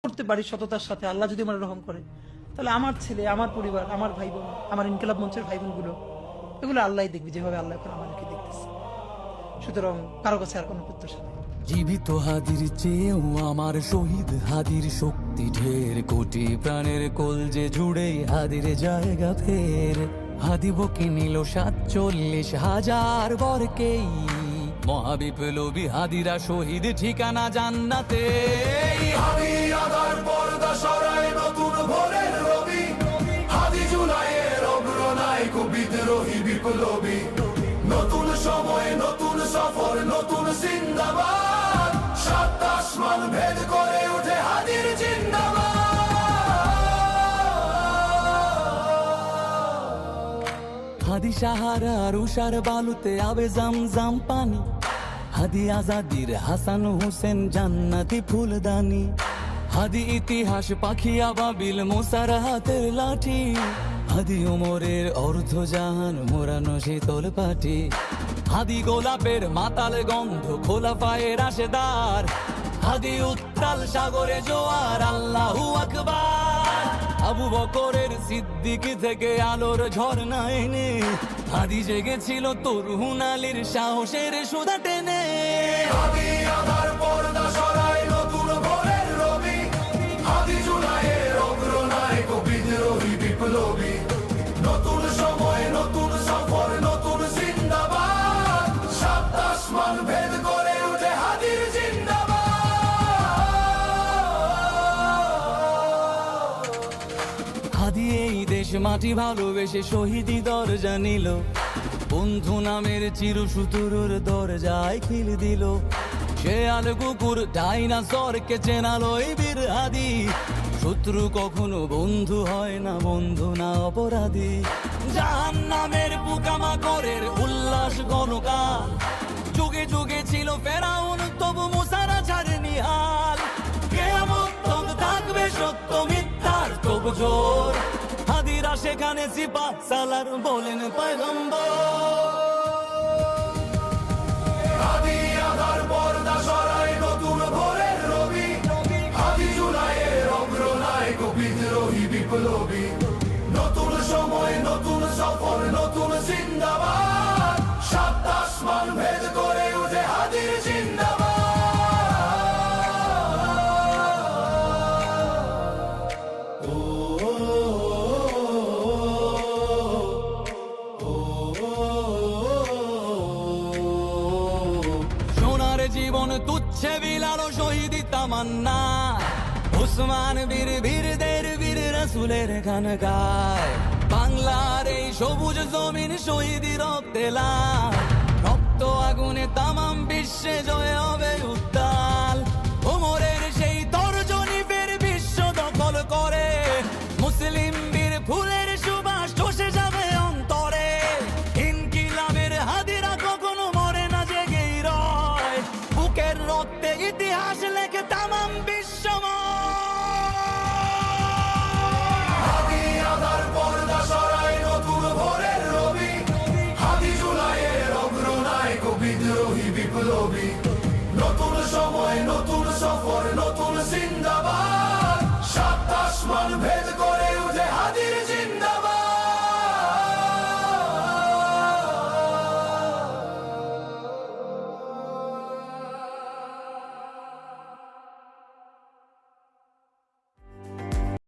করতে পারি সততার সাথে, আল্লাহ যদি আমার রহম করে, তাহলে আমার ছেলে, আমার পরিবার, আমার ভাই বোন, আমার ইনকিলাব মঞ্চের ভাই বোনগুলো, এগুলো আল্লাহ দেখবে যেভাবে আল্লাহ এখন আমাদেরকে দেখতেছে। সুতরাং কারো কাছে আর কোনো প্রত্যাশা নেই। জীবিত হাদির চেয়েও আমার শহীদ হাদির শক্তি ঢের, কোটি প্রাণের কলজে জুড়ে হাদির জায়গা ফের। হাদি বকে নিল ৪৭,০০০ বরকেই, মহাবিপ্লবী হাদিরা শহীদ ঠিকানা জান্নাতে। হাদি আদার পর্দা সরায় নতুন ভোরের রবি, হাদি জুলাইয়ের অগ্রনায়ক বিদ্রোহী বিপ্লবী। নতুন সময়, নতুন সফর, নতুন জিন্দাবাদ, সাত আসমান ভেদ করে উঠে হাদির জিন্দাবাদ। হাদি সাহারার উষার বালুতে আবে জামজাম পানি, হাদি আজাদির হাসান হোসেন জান্নাতি ফুলদানি। হাদি ইতিহাস পাখি আবাবিল মোসার হাতের লাঠি, হাদি ওমরের অর্ধজাহান মোরানো শীতল পাটি। হাদি গোলাপের মাতাল গন্ধ খোলা পায়ের রাশেদার, হাদি উত্তাল সাগরে জোয়ার আল্লাহু আকবার। আবু বকরের সিদ্দিক থেকে আলোর ঝর্ণা এনে, হাদি জেগেছিল তরুণ আলীর সাহসের সুধা টেনে। হাদি আদার পর্দা সরায় নতুন ভোরের রবি, হাদি জুলাইয়ের অগ্রনায়ক বিদ্রোহী বিপ্লবী। নতুন সময়, নতুন সফর, নতুন জিন্দাবাদ, সাত আসমান ভেদ করে উঠে হাদির জিন্দাবাদ। হাদি এই দেশ মাটি ভালোবেসে শহীদি দরজা নিল, বন্ধু নামের চিরসুতুরুর দরজায় খিল দিল। সে আল কুকুর ডাইনাসরকে চেনালো এই বীর হাদি, শত্রু কখনো বন্ধু হয় না, বন্ধু না অপরাধী। জাহান্নামের পোকামাকড়ের উল্লাস গণকাল, যুগে যুগে ছিল ফেরাউন তবু মুসারা ছাড়েনি হাল। কিয়ামত তক থাকবে সত্য মিথ্যার তবু জোর, হাদিরা সেখানে সিপা সালার বলেন পয়গম্বর। হাদি আদার পর্দা সরায় নতুন ভোরের রবি, হাদি জুলাইয়ের অগ্রনায়ক বিদ্রোহী বিপ্লবী। নতুন সময়, নতুন সফর, নতুন জিন্দাবাদ, সাত আসমান ভেদ করে উঠে হাদির জিন্দাবাদ। সোনার জীবন তুচ্ছে বিলালো শহীদি তামান্না, উসমান বীর বীরদের বীর রাসূলের গান গায়। বাংলার এই সবুজ জমিন শহীদি রক্তে লাল, রক্ত আগুনে তামাম বিশ্বে জয় হবে উত্তাল। ওমরের সেই তর্জনী ফের বিশ্ব দখল করে, মুসলিম বীর ফুলের সুবাস চষে যাবে অন্তরে। ইনকিলাবের হাদিরা কখনো মরে না, জেগেই রয়, বুকের রক্তে ইতিহাস লেখে তামাম বিশ্বময়। হাদি আদার পর্দা সরায় নতুন ভোরের রবি, হাদি জুলাইয়ের অগ্রনায়ক বিদ্রোহী বিপ্লবী। নতুন সময়, নতুন সফর, নতুন জিন্দাবাদ, সাত আসমান ভেদ করে উঠে হাদির জিন্দাবাদ।